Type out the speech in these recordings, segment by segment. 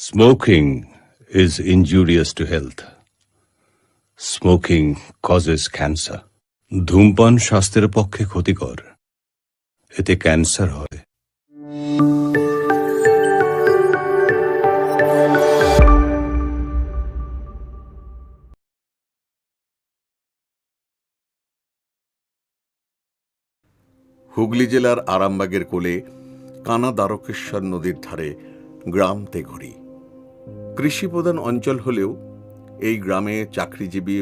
Smoking is injurious to health. Smoking causes cancer. ধূমপান স্বাস্থ্যের পক্ষে ক্ষতিকর। এতে ক্যান্সার হয়। হুগলি জেলার আরামবাগের কোলে কানা দ্বারকেশ্বর নদীর ধারে গ্রাম তেঘরি। কৃষিপ্রধান অঞ্চল হলেও এই গ্রামে চাকরিজীবী,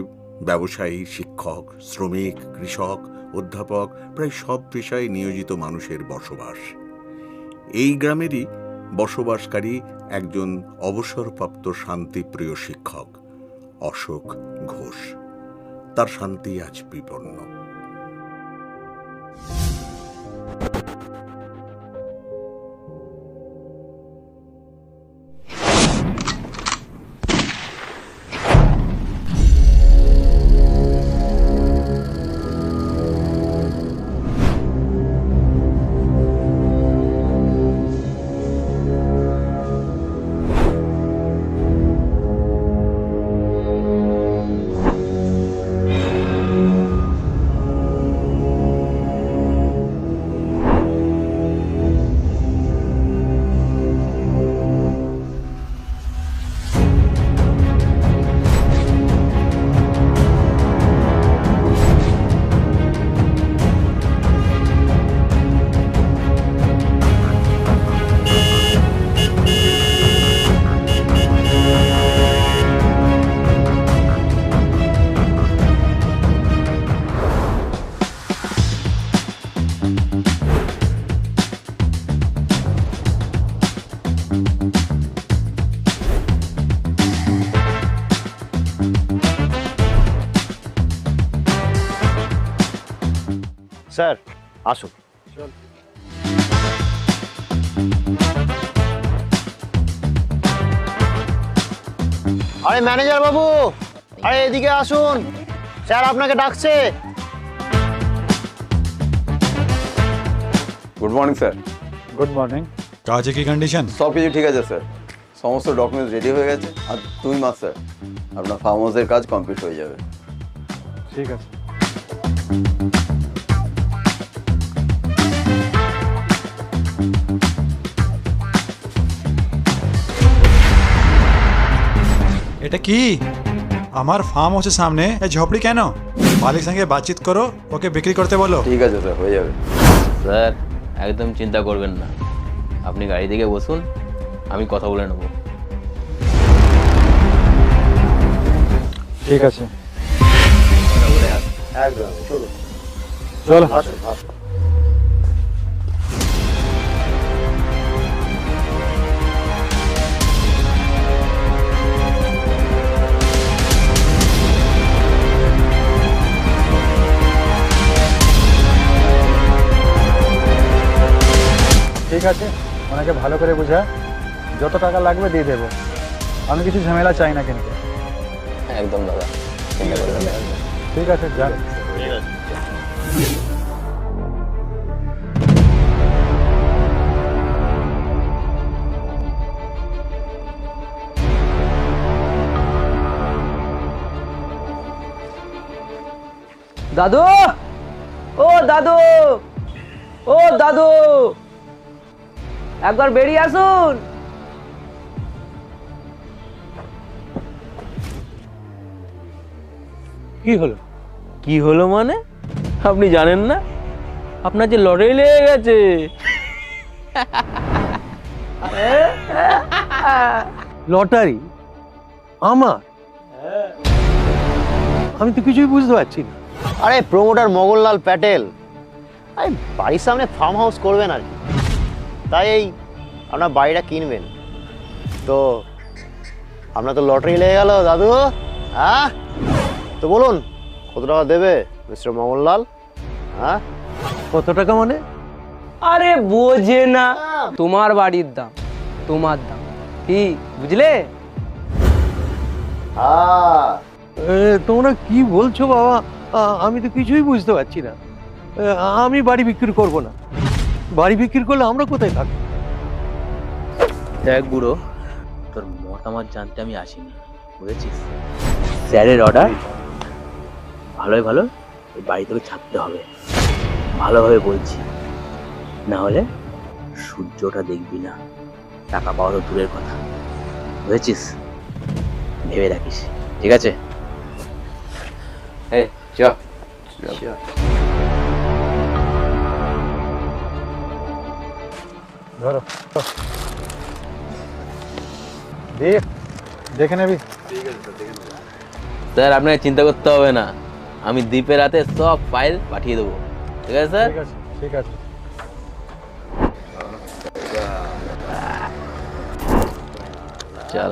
ব্যবসায়ী, শিক্ষক, শ্রমিক, কৃষক, অধ্যাপক প্রায় সব পেশায় নিয়োজিত মানুষের বসবাস। এই গ্রামেরই বসবাসকারী একজন অবসরপ্রাপ্ত শান্তিপ্রিয় শিক্ষক অশোক ঘোষ। তার শান্তি আজ বিপন্ন। স্যার আসুন। আরে ম্যানেজার বাবু, আরে এদিকে আসুন, স্যার আপনাকে ডাকছে। Good morning sir. Good morning. কাজে কি কন্ডিশন? সব কিছু ঠিক আছে স্যার, সমস্ত ডকুমেন্টস রেডি হয়ে গেছে। আর 2 মাস স্যার আপনার ফার্ম হাউসের কাজ কমপ্লিট হয়ে যাবে। ঠিক আছে। এটা কি আমার ফার্ম হাউসের সামনে এই ঝোপড়ি কেন? মালিক সঙ্গে বাতচিত করো, ওকে বিক্রি করতে বলো। ঠিক আছে স্যার, হয়ে যাবে। স্যার একদম চিন্তা করবেন না, আপনি গাড়ি থেকে বসুন, আমি কথা বলে নেব। ঠিক আছে, একদম চলো চলো। আসুন আসুন। ঠিক আছে, ওনাকে ভালো করে বোঝা, যত টাকা লাগবে দিয়ে দেবো। আমি কিছু ঝামেলা চাই না কিন্তু। একদম দাদা, চিন্তা করবেন না। ঠিক আছে, যান। দাদু, ও দাদু, ও দাদু, একবার বেরিয়ে আসুন। কি হলো? কি হলো মানে? আপনি জানেন না, আপনার যে লটারি লেগে গেছে। লটারি আমার? আমি তো কিছুই বুঝতে পারছি না। আরে প্রমোটার মগনলাল প্যাটেল আরে বাড়ির সামনে ফার্ম হাউস করবেন আর কি, তাই এই আপনার বাড়িটা কিনবেন। তো আপনার তো লটারি লেগে গেল দাদু। হ্যাঁ তো বলুন কত টাকা দেবে মিস্টার মগনলাল? হ্যাঁ কত টাকা মানে? আরে বোঝে না, তোমার বাড়ির দাম, তোমার দাম, কি বুঝলে? তোমরা কি বলছো বাবা? আমি তো কিছুই বুঝতে পারছি না। আমি বাড়ি বিক্রি করব না। বাড়ি বিক্রি করলে আমরা কোথায় থাকবো? দেখ বুড়ো, তোর মতামত জানতে আমি আসিনি, বুঝেছিস? স্যারের অর্ডার, ভালোই ভালো এই বাড়ি থেকে ছাড়তে হবে, ভালোভাবে বলছি, না হলে সূর্যটা দেখবি না, টাকা পাওয়া তো দূরের কথা, বুঝেছিস? ভেবে রাখিস, ঠিক আছে? এই চ। ধরো দিয়ে দেখে নেবি। স্যার আপনাকে চিন্তা করতে হবে না, আমি দ্বীপের হাতে সব ফাইল পাঠিয়ে দেবো, ঠিক আছে স্যার? ঠিক আছে, ঠিক আছে। চল।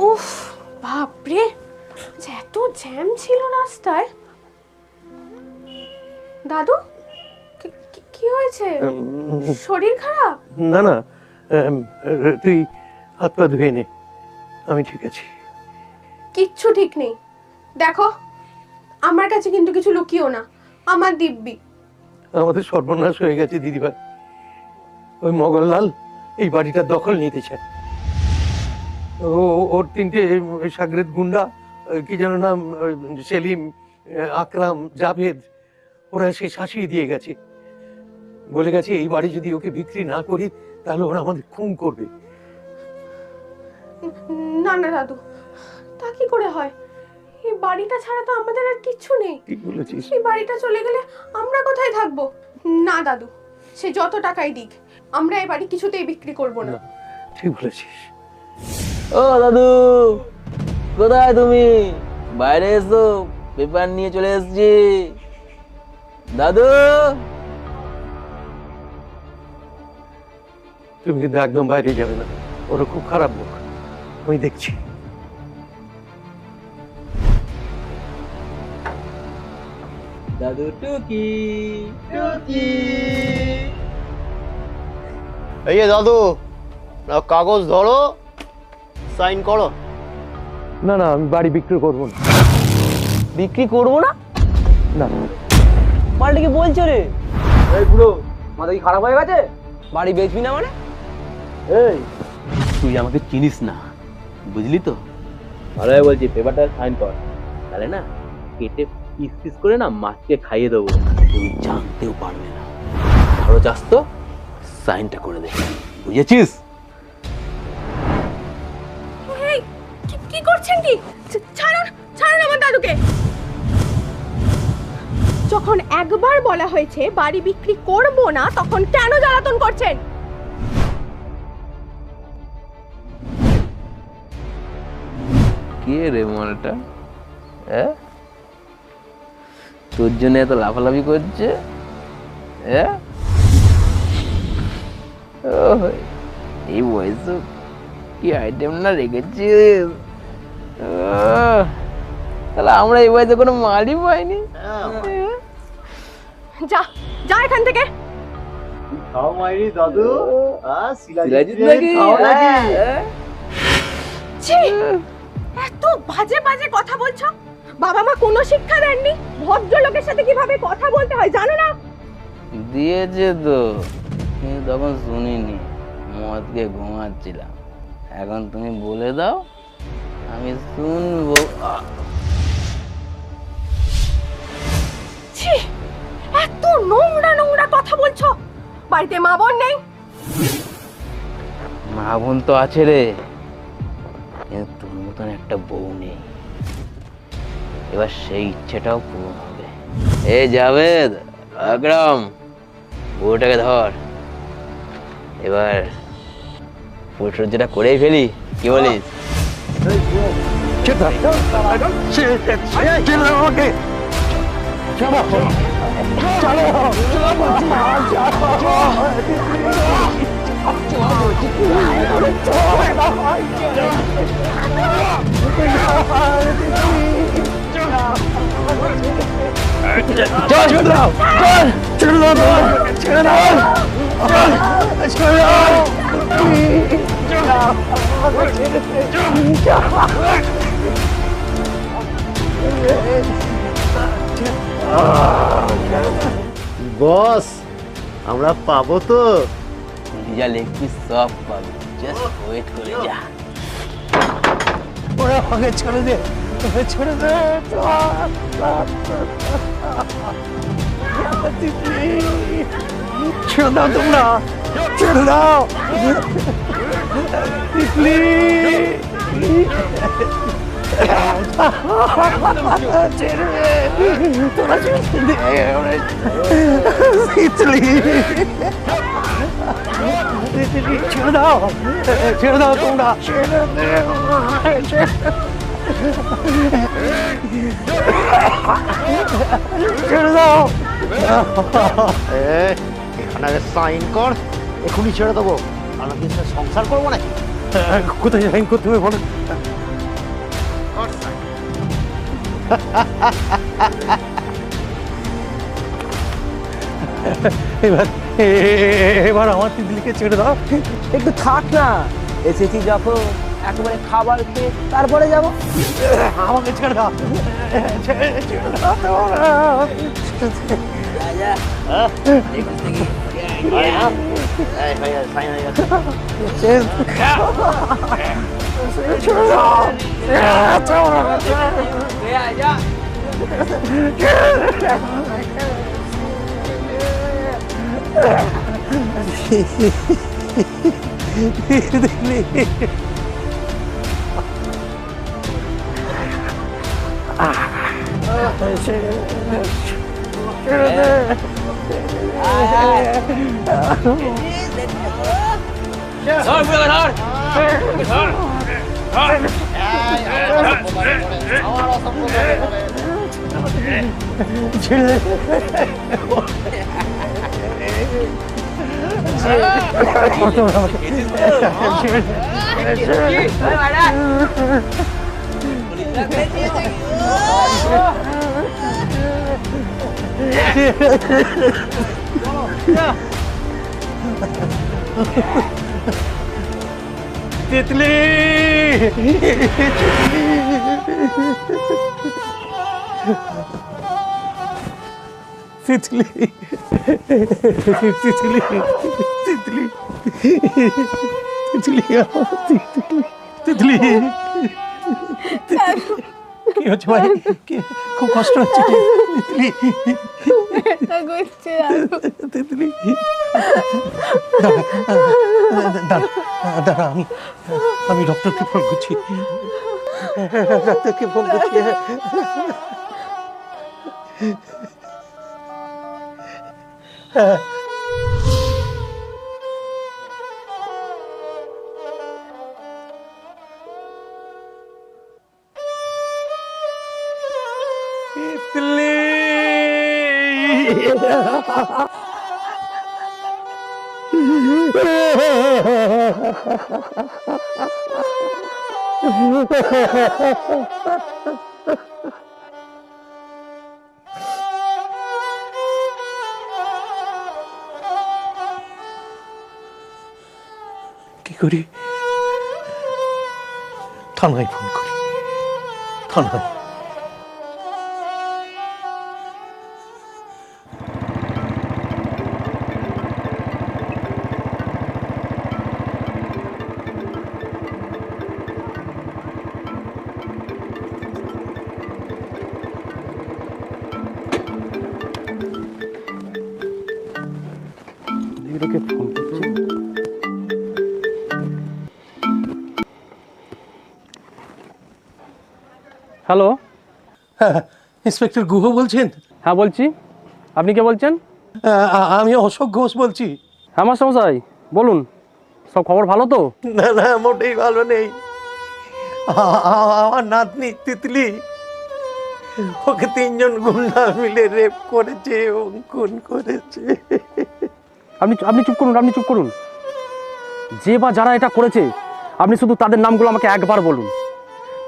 উফ বাপরে, যে এত জ্যাম ছিল রাস্তায়। দাদু কি হয়েছে? শরীর খারাপ? না না, তুই হাত পা ধুয়ে নে, আমি ঠিক আছি। কিচ্ছু ঠিক নেই। দেখো, আমার কাছে কিন্তু কিছু লুকিও না, আমার দিব্যি। আমাদের সর্বনাশ হয়ে গেছে দিদিভাই। ওই মগনলাল এই বাড়িটার দখল নিতে চায়। ওর তিনটে সাগরেদ গুন্ডা, কি যেন নাম, সেলিম, আকরাম, জাভেদ, ওরা সে শাসিয়ে দিয়ে গেছে। বলে গেছে এই বাড়ি যদি ওকে বিক্রি না করি তাহলে ওরা আমাদের খুন করবে। না না দাদু, তা কি করে হয়? এই বাড়িটা ছাড়া তো আমাদের আর কিচ্ছু নেই। ঠিক বলেছিস। এই বাড়িটা চলে গেলে আমরা কোথায় থাকবো? না দাদু, সে যত টাকাই দিক, আমরা এই বাড়ি কিছুতেই বিক্রি করব না। ঠিক বলেছিস। ও দাদু, কোথায় তুমি? বাইরে এসো, পেপার নিয়ে চলে এসেছি। দাদু, তুমি কিন্তু একদম বাইরে যাবে না, ওরা খুব খারাপ লোক, আমি দেখছি। দাদু টুকি টুকি। এই যে দাদু, নাও কাগজ ধরো, সাইন করো। না না, আমি বাড়ি বিক্রি করবো না। বিক্রি করবো না? না, মালটা কি বলছো রে? এই বুড়ো, মাথা কি খারাপ হয়ে গেছে? বাড়ি বেচবি না মানে? এই, তুই আমাকে চিনিস না, বুঝলি তো? ভালোই বলছি, পেপারটা সাইন কর, তাহলে না কেটে পিস পিস করে না মাছকে খাইয়ে দেবো, তুমি জানতেও পারবে না। ধরো চাস তো সাইনটা করে দে, বুঝেছিস? এই, কি করছেন কি? ছাড়ুন, ছাড়ুন আমার দাদুকে। যখন একবার বলা হয়েছে বাড়ি বিক্রি করব না, তখন কেন জ্বালাতন করছেন? কে রে মনটা? তোর জন্য এত লাফালাফি করছে? এই বয়সে কি আইটেম না রেখেছিস? তাহলে আমরা এই বয়সে কোনো মালই পাইনি। যা যা এখান থেকে। খাও মাইরি দাদু, শিলাজিৎ নাকি? ছি, এত বাজে বাজে কথা বলছো। বাবা মা কোনো শিক্ষা দেননি ভদ্রলোকের সাথে কিভাবে কথা বলতে হয়, জানো না? দিয়েছে তো, কিন্তু তখন শুনিনি, মদ খেয়ে ঘুমাচ্ছিলাম। এখন তুমি বলে দাও, আমি শুনবো। ছি, এত নোংরা নোংরা কথা বলছো। বাড়িতে মা বোন নেই? মা বোন তো আছে রে, কিন্তু তোর মতন একটা বউ নেই। এবার সেই ইচ্ছেটাও পূরণ হবে। এই জাভেদ, আকরাম, বউটাকে ধর, এবার ফুলসজ্জাটা করেই ফেলি, কি বলিস? চল বস, আমরা পাবো তো? যা লেগ পিস সব পাবে, জাস্ট ওয়েট করে যা। ওরা আমাকে ছেড়ে দে, ছেড়ে দে। ছেড়ে দাও তোমরা, ছেড়ে দাও। তিতলি, ছেড়ে দে, তোরা ছেড়ে দে। তিতলি, তিতলি, ছেড়ে দাও, ছেড়ে দাও তোমরা, ছেড়ে দে। ছেড়ে দাও। এখানে আগে সাইন কর, এখনই ছেড়ে দেবো। আমরা কি সংসার করবো নাকি? কোথায় সাইন করতে হবে বলো? এবার আমার তিতলিকে ছেড়ে দাও। একটু থাক না, এসেছি যখন একেবারে খাবার খেয়ে তারপরে যাবো। আমাকে ছেড়ে দাও, ছেড়ে দাও তোমরা। সাইন হয়ে গেছে। ছেড়ে দাও। তিতলি, তিতলি, তিতলি, তিতলি, তিতলি, তিতলি, কি হচ্ছে ভাই? খুব কষ্ট হচ্ছে। তিতলি, তিতলি, দাঁড়া, আমি ডক্টরকে ফোন করছি, ডাক্তারকে ফোন করছি। তিতলি, কি করি? থানায় ফোন করি, থানায়। এগুলোকে ফোন করছি। হ্যালো, ইন্সপেক্টর গুহ বলছেন? হ্যাঁ বলছি। আপনি কে বলছেন? আমি অশোক ঘোষ বলছি। হ্যাঁ মাস্টারমশাই বলুন, সব খবর ভালো তো? না না, মোটেই ভালো নেই। আমার নাতনি তিতলি, ওকে 3 জন গুন্ডা মিলে রেপ করেছে এবং খুন করেছে। আপনি চুপ করুন, আপনি চুপ করুন। যে বা যারা এটা করেছে, আপনি শুধু তাদের নামগুলো আমাকে একবার বলুন।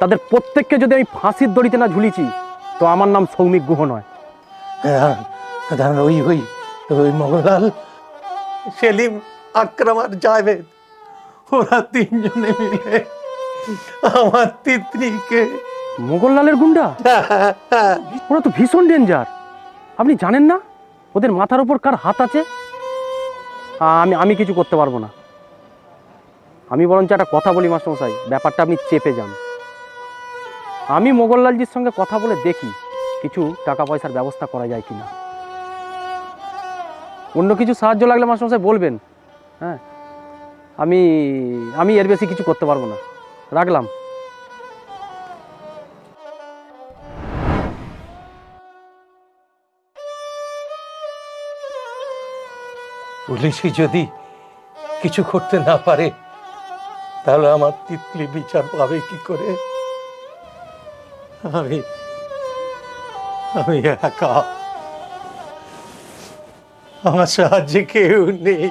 তাদের প্রত্যেককে যদি আমি ফাঁসির দড়িতে না ঝুলিয়েছি, তো আমার নাম সৌমিক গুহ নয়। ওই ওই ওই মোহনলাল, সেলিম, আকরাম আর জাভেদ, ওরা 3 জনে মিলে আমার তিতলিকে মোগললালের গুন্ডা? ওরা তো ভীষণ ডেঞ্জার। আপনি জানেন না ওদের মাথার উপর কার হাত আছে? আমি কিছু করতে পারবো না। আমি বরঞ্চ একটা কথা বলি মাস্টারমশাই, ব্যাপারটা আপনি চেপে যান। আমি মোগললালজির সঙ্গে কথা বলে দেখি কিছু টাকা পয়সার ব্যবস্থা করা যায় কিনা। অন্য কিছু সাহায্য লাগলে মাস্টারমশাই বলবেন। হ্যাঁ, আমি এর বেশি কিছু করতে পারবো না। রাখলাম। পুলিশই যদি কিছু করতে না পারে তাহলে আমার তিতলি বিচার পাবে কি করে? আমি একা, আমার সাহায্যে কেউ নেই।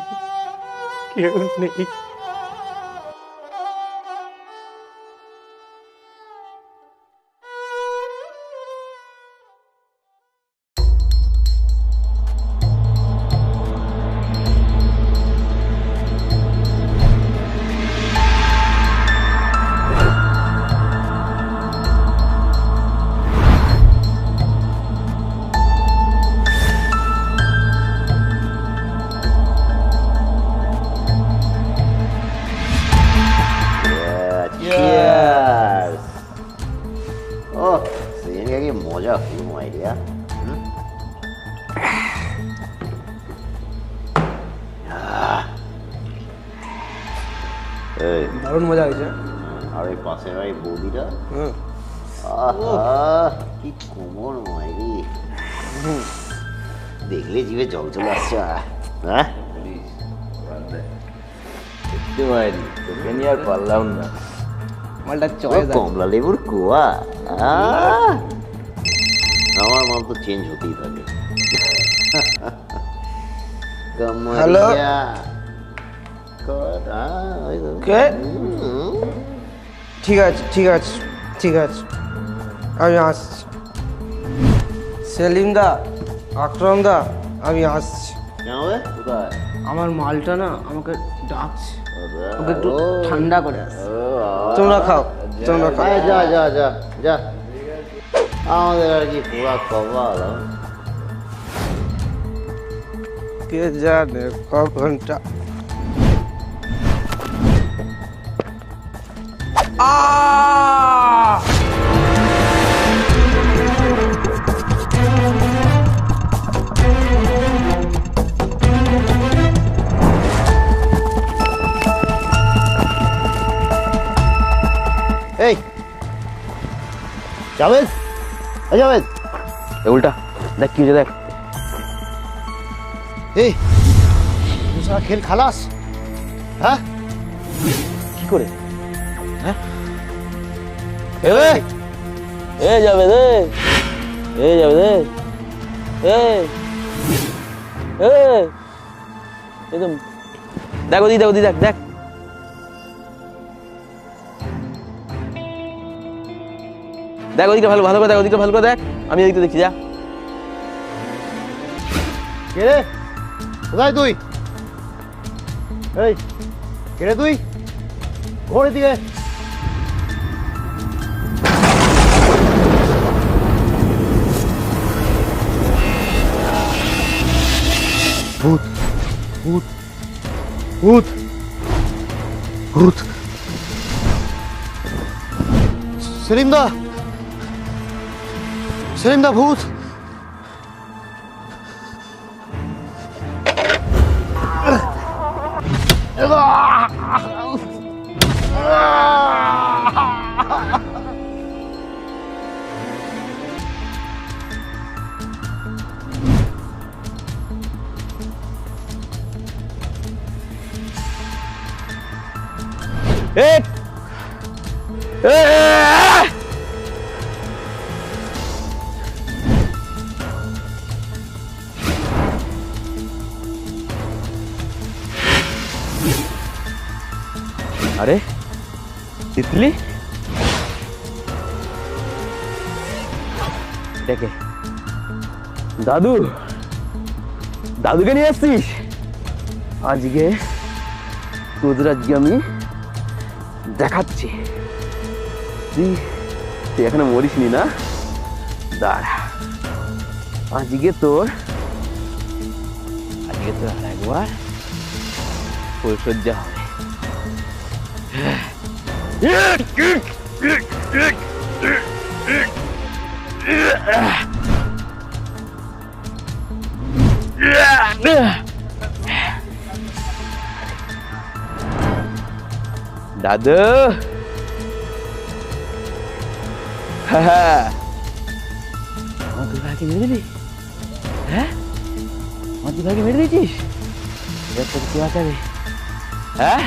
Cheers! Oh, seদিনকে কি মজা হলো আইডিয়া। দারুণ মজা হয়েছে। আর ওই পাশের বাড়ি বৌদিটা, কি কোমর মাইরি, দেখলে জিভে জল চলে আসছে। হ্যাঁ, তোকে নিয়ে আর পারলাম না। মালটা কমলা লেবুর কুয়া। আমার মাল তো চেঞ্জ হতেই থাকে। হ্যালো, কে? ঠিক আছে, আমি আসছি। সেলিম দা, আকরাম দা, আমি আসছি। কোথায়? আমার মালটা না আমাকে ডাকছে, ওকে একটু ঠান্ডা করে আসছে। তোমরা খাও। যা, আমাদের আর কি পুরা কপাল। কে জানে ক ঘন্টা। এই জাভেদ, উল্টা দেখ কি হয়েছে, দেখ। এই दूसरा खेल খালাস। হ্যাঁ, কি করে? হ্যাঁ, যাবে একদম। দেখ ওদি, দেখ ওদিকে ভালো করে দেখ, ওদিকে ভালো করে দেখ। আমি এদিকে দেখছি, যা। কে রে? কোথায় তুই? এই কে রে তুই? ঘোড়ের দিকে। ভূত। সেলিম দা, ভূত। আরে তিতলি, দেখে দাদুকে নিয়ে আসছিস আজকে? তোদের আজকে আমি দেখাচ্ছি তুই তুই এখনো মরিসনি না? দাঁড়া, আজকে তোর একবার ফুলসজ্জা হবে। দাদু, আমার দুই ভাইকে মেরে দিলি? হ্যাঁ, আমার দুই ভাইকে মেরে দিয়েছিস? তোর কি বাঁচাবে? হ্যাঁ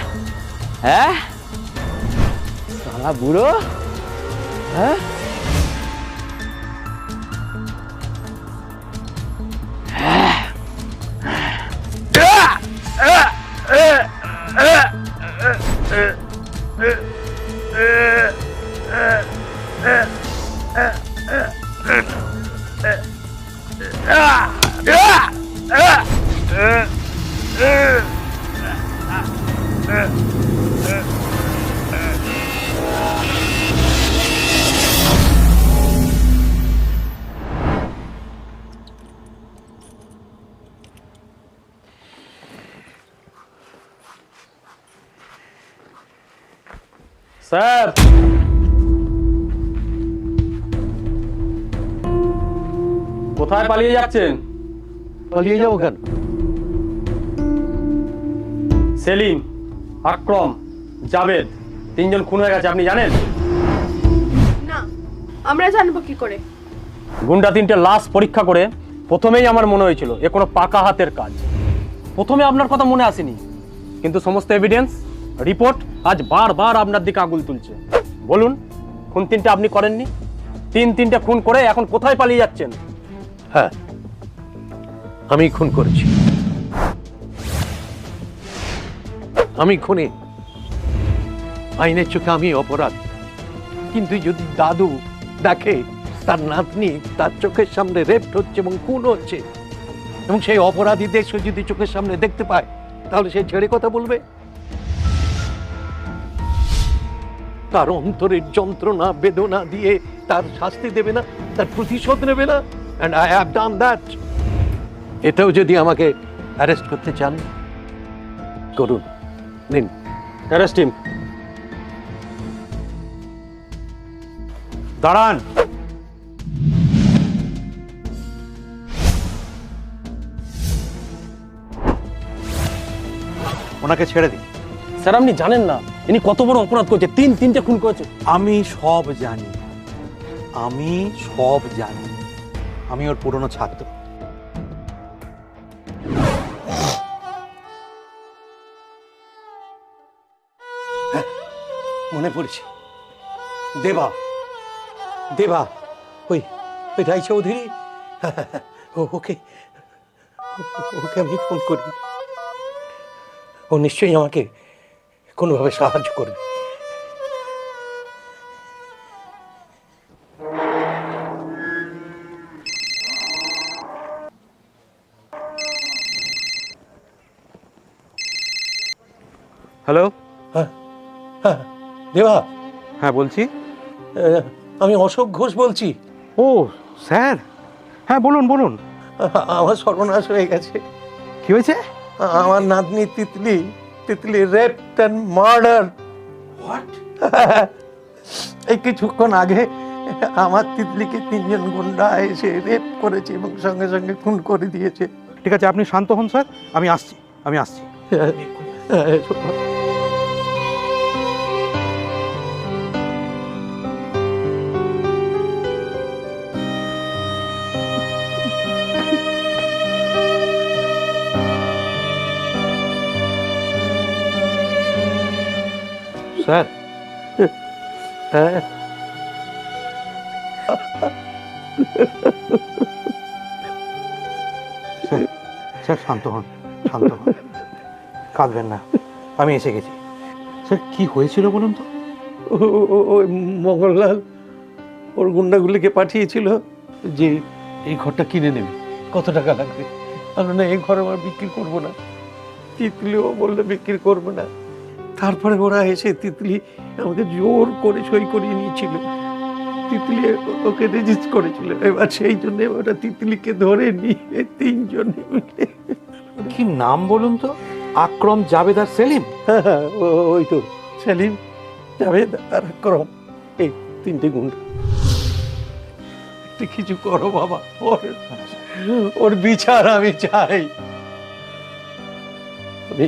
হ্যাঁ, শালা বুড়ো। হ্যাঁ, স্যার, কোথায় পালিয়ে যাচ্ছেন? পালিয়ে যাবো কেন? সেলিম, আকরম, জাভেদ তিনজন খুন হয়ে গেছে, আপনি জানেন? না, আমরা জানবো কি করে? গুন্ডা তিনটে লাশ পরীক্ষা করে প্রথমেই আমার মনে হয়েছিল এ কোনো পাকা হাতের কাজ। প্রথমে আপনার কথা মনে আসেনি, কিন্তু সমস্ত এভিডেন্স রিপোর্ট আজ বারবার আপনার দিকে আঙুল তুলছে। বলুন, খুন তিনটে আপনি করেননি? তিনটে খুন করে এখন কোথায় পালিয়ে যাচ্ছেন? হ্যাঁ, আমি খুন করেছি। আমি খুনি, আইনের চোখে আমি অপরাধ। কিন্তু যদি দাদু দেখে তার নাতনি তার চোখের সামনে রেপ হচ্ছে এবং খুন হচ্ছে, এবং সেই অপরাধীদের সে যদি চোখের সামনে দেখতে পায়, তাহলে সে ছেড়ে কথা বলবে? তার অন্তরের যন্ত্রণা বেদনা দিয়ে তার শাস্তি দেবে না, তার প্রতিশোধ নেবে না? And I have done that. এটাও যদি আমাকে অ্যারেস্ট করতে চান, করুন, নিন। Arrest him. দাঁড়ান। ওনাকে ছেড়ে দিন। স্যার, আপনি জানেন না ইনি কত বড় অপরাধ করেছে? তিনটে খুন করেছে। আমি সব জানি, আমি সব জানি। আমি ওর পুরনো ছাত্র। মনে পড়েছে, দেবা, দেবা, ওই ওই রায়চৌধুরী, ওকে ওকে আমি ফোন করি। ও নিশ্চয়ই আমাকে কোনোভাবে সাহায্য করবে। হ্যালো। হ্যাঁ হ্যাঁ, দেবা। হ্যাঁ, বলছি। আমি অশোক ঘোষ বলছি। ও স্যার, হ্যাঁ বলুন বলুন। আমার সর্বনাশ হয়ে গেছে। কি হয়েছে? আমার নাতনি Titli, Titli rape and murder. What? এই কিছুক্ষণ আগে আমার তিতলিকে তিনজন গুন্ডা এসে রেপ করেছে এবং সঙ্গে সঙ্গে খুন করে দিয়েছে। ঠিক আছে, আপনি শান্ত হন স্যার, আমি আসছি, আমি আসছি। স্যার, হ্যাঁ, স্যার শান্ত হন, শান্ত হন, কাঁদবেন না, আমি এসে গেছি। স্যার, কি হয়েছিল বলুন তো? ওই মঙ্গললাল ওর গুন্ডাগুলিকে পাঠিয়েছিল যে এই ঘরটা কিনে নেবে, কত টাকা লাগবে। আমরা না, এই ঘর আমার বিক্রি করবো না। তিতলিও বললে বিক্রি করবো না। তারপরে ওরা এসে তিতলি আমাকে জোর করে সই করিয়ে নিয়েছিল। তিতলি ওকে রেজিস্ট করেছিল, এবার সেই জন্য ওটা তিতলিকে ধরে নিয়ে তিনজনে মিলে। কি নাম বলুন তো? আকরম, জাভেদ আর সেলিম? হ্যাঁ, ওই তো সেলিম, জাভেদ আর আকরম, এই তিনটে গুন্ডা। একটু কিছু করো বাবা, ওর বিচার আমি চাই। আমি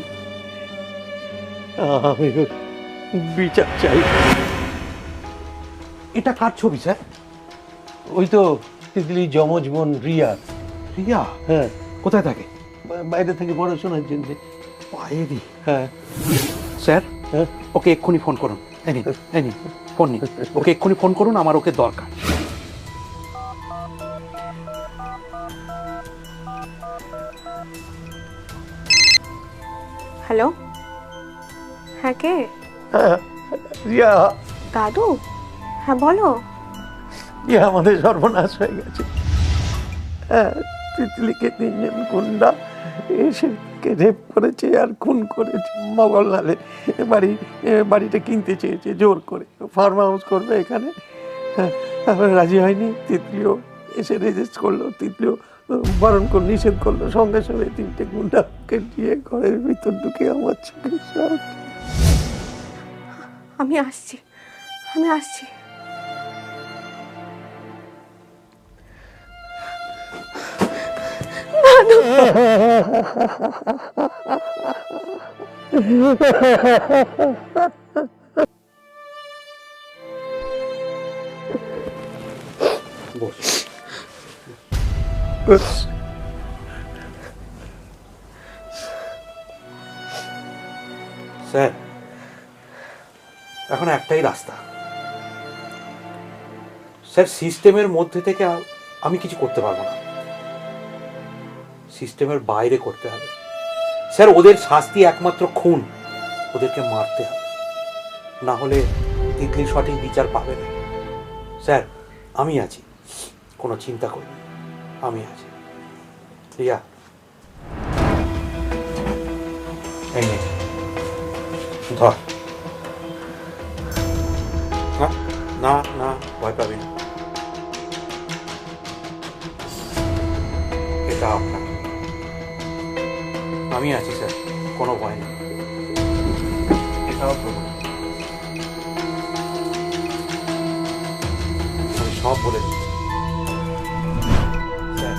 ওর বিচার চাই। এটা কার ছবি স্যার? ওই তো তিতলি যমজ বোন রিয়া। রিয়া? হ্যাঁ, কোথায় থাকে? বাইরে থেকে পড়াশোনার জন্য। বাইরে? হ্যাঁ স্যার, হ্যাঁ, ওকে এক্ষুনি ফোন করুন। এই নিন ফোন নিন, ওকে এক্ষুনি ফোন করুন, আমার ওকে দরকার। হ্যালো, হ্যাঁ কে? হ্যাঁ, রিয়া। দাদু? হ্যাঁ বলো। রিয়া, আমাদের সর্বনাশ হয়ে গেছে। হ্যাঁ, তিতলিকে তিনজন গুন্ডা এসে রেপ করেছে আর খুন করেছে। মগলনালে বাড়িটা কিনতে চেয়েছে জোর করে, ফার্ম হাউস করবে এখানে। হ্যাঁ, তারপরে রাজি হয়নি। তিতলিও এসে রেজিস্ট করলো, তিতলিও বারণ করে নিষেধ করলো। সঙ্গে সঙ্গে তিনটে গুন্ডাকে দিয়ে ঘরের ভিতর ঢুকে আমার চোখের সামনে। আমি আসছি, আমি আসছি। দাদু, স্যার, এখন একটাই রাস্তা স্যার, সিস্টেমের মধ্যে থেকে আমি কিছু করতে পারবো না, সিস্টেমের বাইরে করতে হবে স্যার। ওদের শাস্তি একমাত্র খুন, ওদেরকে মারতে হবে, না হলে তিতলি সঠিক বিচার পাবে না। স্যার, আমি আছি, কোনো চিন্তা করবেন, আমি আছি। রিয়া, এই নে, ধর। না না, ভয় পাবি না, এটা আপনার, আমি আছি স্যার, কোনো ভয় নেই। এটাও তো আমি সব বলে দিচ্ছি স্যার।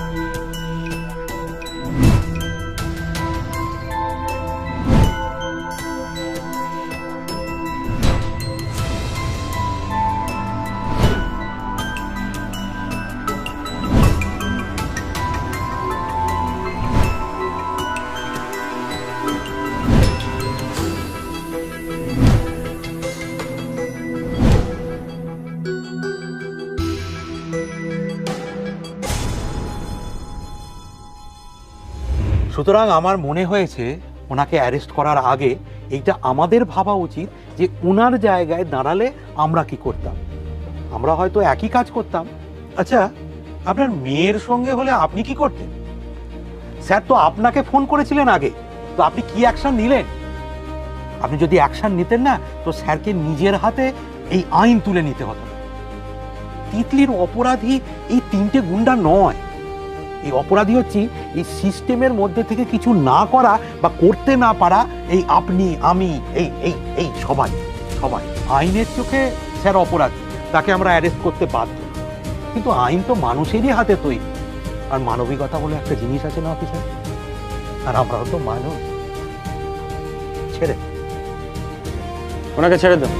সুতরাং আমার মনে হয়েছে ওনাকে অ্যারেস্ট করার আগে এইটা আমাদের ভাবা উচিত যে ওনার জায়গায় দাঁড়ালে আমরা কি করতাম। আমরা হয়তো একই কাজ করতাম। আচ্ছা, আপনার মেয়ের সঙ্গে হলে আপনি কি করতেন? স্যার তো আপনাকে ফোন করেছিলেন আগে, তো আপনি কি অ্যাকশন নিলেন? আপনি যদি অ্যাকশন নিতেন না, তো স্যারকে নিজের হাতে এই আইন তুলে নিতে হতো। তিতলির অপরাধী এই তিনটে গুন্ডা নয়, এই অপরাধী হচ্ছে এই সিস্টেমের মধ্যে থেকে কিছু না করা বা করতে না পারা এই আপনি, আমি, এই এই এই সবাই সবাই আইনের চোখে স্যার অপরাধী, তাকে আমরা অ্যারেস্ট করতে বাধ্য। কিন্তু আইন তো মানুষেরই হাতে তৈরি, আর মানবিকতা বলে একটা জিনিস আছে না অফিসার, আর আমরাও তো মানুষ। ছেড়ে ওনাকে ছেড়ে দাও।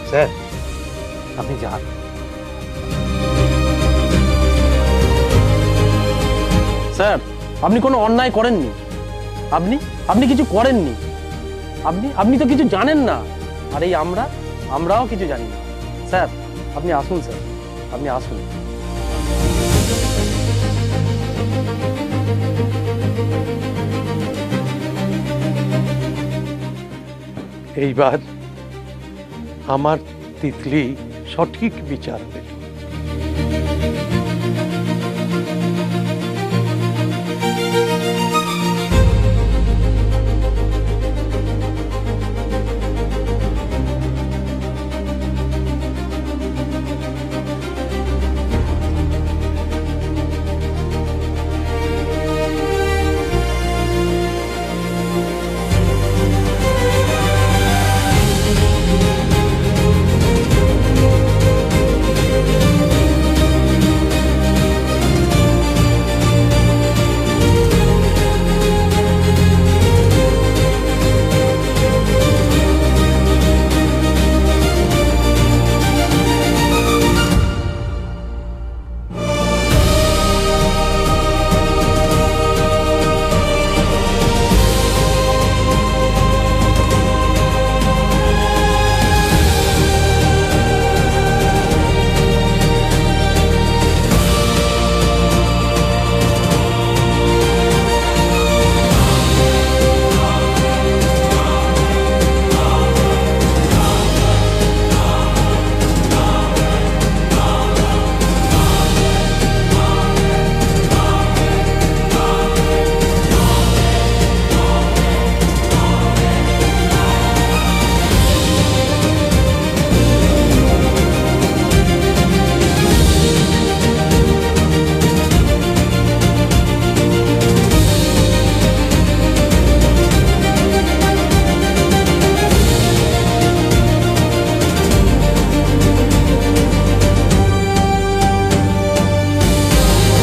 স্যার, আপনি যান। স্যার, আপনি কোনো অন্যায় করেননি, আপনি আপনি কিছু করেননি, আপনি তো কিছু জানেন না, আর এই আমরাও কিছু জানি না। স্যার, আপনি আসুন, স্যার, আপনি আসুন। এইবার আমার তিতলি সঠিক বিচার পেল।